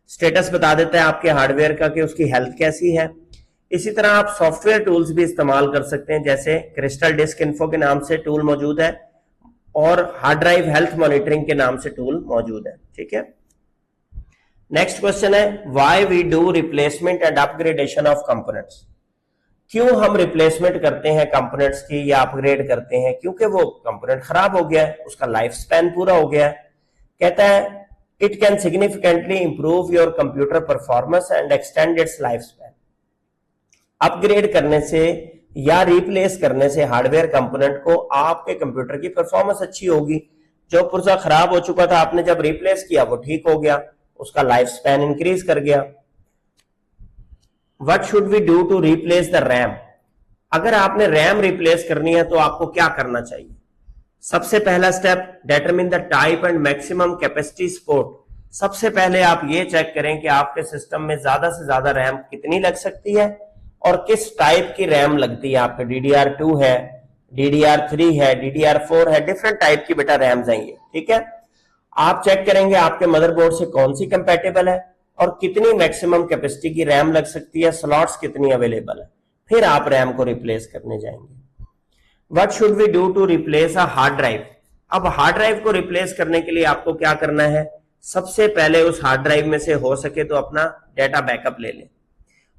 स्टेटस बता देता है आपके हार्डवेयर का कि उसकी हेल्थ कैसी है। इसी तरह आप सॉफ्टवेयर टूल्स भी इस्तेमाल कर सकते हैं, जैसे क्रिस्टल डिस्क इन्फो के नाम से टूल मौजूद है और हार्ड ड्राइव हेल्थ मॉनिटरिंग के नाम से टूल मौजूद है। ठीक है, नेक्स्ट क्वेश्चन है why we do replacement and upgradation of components. क्यों हम रिप्लेसमेंट करते हैं कंपोनेंट्स की या अपग्रेड करते हैं? क्योंकि वो कंपोनेंट खराब हो गया है, उसका लाइफ स्पैन पूरा हो गया है। कहता है it can significantly improve your computer performance and extend it's life span. Upgrade करने से या रिप्लेस करने से हार्डवेयर कंपोनेंट को आपके कंप्यूटर की परफॉर्मेंस अच्छी होगी। जो पुर्जा खराब हो चुका था आपने जब रिप्लेस किया वो ठीक हो गया, उसका लाइफ स्पैन इंक्रीज कर गया। What should we do to replace the RAM? अगर आपने रैम रिप्लेस करनी है तो आपको क्या करना चाहिए? सबसे पहला step, determine the type and maximum capacity support. सबसे पहले आप ये चेक करें कि आपके सिस्टम में ज्यादा से ज्यादा रैम कितनी लग सकती है और किस टाइप की रैम लगती है। आपके DDR2 है, DDR3 है, DDR4 है, डिफरेंट टाइप की बेटा रैम्स हैं ये। ठीक है, आप चेक करेंगे आपके मदरबोर्ड से कौन सी कंपैटिबल है और कितनी मैक्सिमम कैपेसिटी की रैम लग सकती है, स्लॉट्स कितनी अवेलेबल है, फिर आप रैम को रिप्लेस करने जाएंगे। What should we do to replace a hard drive. अब हार्ड ड्राइव को रिप्लेस करने के लिए आपको क्या करना है? सबसे पहले उस हार्ड ड्राइव में से हो सके तो अपना डेटा बैकअप ले लें,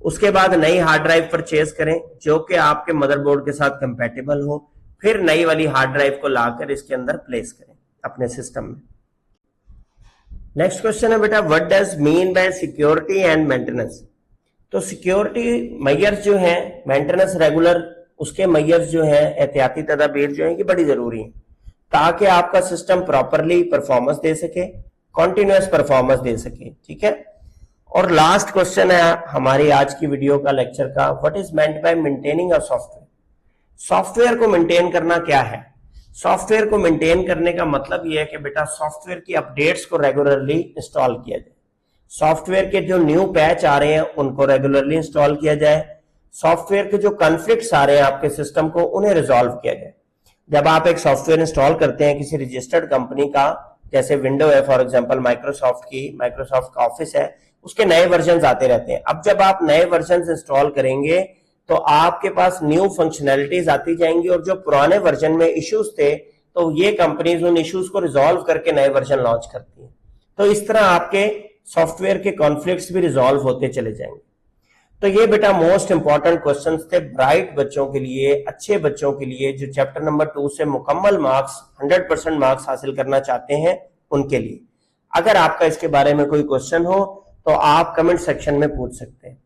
उसके बाद नई हार्ड ड्राइव परचेज करें जो कि आपके मदरबोर्ड के साथ कंपैटिबल हो, फिर नई वाली हार्ड ड्राइव को लाकर इसके अंदर प्लेस करें अपने सिस्टम में। नेक्स्ट क्वेश्चन है बेटा what does mean bye security and maintenance. तो सिक्योरिटी मेजर्स जो है, मेंटेनेंस रेगुलर, उसके मेजर्स जो है, एहतियाती तदाबीर जो है कि बड़ी जरूरी है ताकि आपका सिस्टम प्रॉपरली परफॉर्मेंस दे सके, कॉन्टिन्यूअस परफॉर्मेंस दे सके। ठीक है, और लास्ट क्वेश्चन है हमारी आज की वीडियो का लेक्चर का, what is meant bye maintaining a software. Software को मेंटेन करना क्या है? सॉफ्टवेयर को मेंटेन करने का मतलब यह है कि बेटा सॉफ्टवेयर की अपडेट्स को रेगुलरली इंस्टॉल किया जाए, सॉफ्टवेयर के जो न्यू पैच आ रहे हैं उनको रेगुलरली इंस्टॉल किया जाए, सॉफ्टवेयर के जो कॉन्फ्लिक्ट्स आ रहे हैं आपके सिस्टम को उन्हें रिजॉल्व किया जाए। जब आप एक सॉफ्टवेयर इंस्टॉल करते हैं किसी रजिस्टर्ड कंपनी का, जैसे विंडो है फॉर एग्जांपल माइक्रोसॉफ्ट की, माइक्रोसॉफ्ट का ऑफिस है, उसके नए वर्जन आते रहते हैं। अब जब आप नए वर्जन इंस्टॉल करेंगे तो आपके पास न्यू फंक्शनैलिटीज आती जाएंगी और जो पुराने वर्जन में इश्यूज थे तो ये कंपनीज उन इश्यूज को रिजॉल्व करके नए वर्जन लॉन्च करती हैं। तो इस तरह आपके सॉफ्टवेयर के कॉन्फ्लिक्ट्स भी रिजॉल्व होते चले जाएंगे। तो ये बेटा मोस्ट इंपॉर्टेंट क्वेश्चंस थे ब्राइट बच्चों के लिए, अच्छे बच्चों के लिए जो चैप्टर नंबर 2 से मुकम्मल मार्क्स 100% मार्क्स हासिल करना चाहते हैं उनके लिए। अगर आपका इसके बारे में कोई क्वेश्चन हो तो आप कमेंट सेक्शन में पूछ सकते हैं।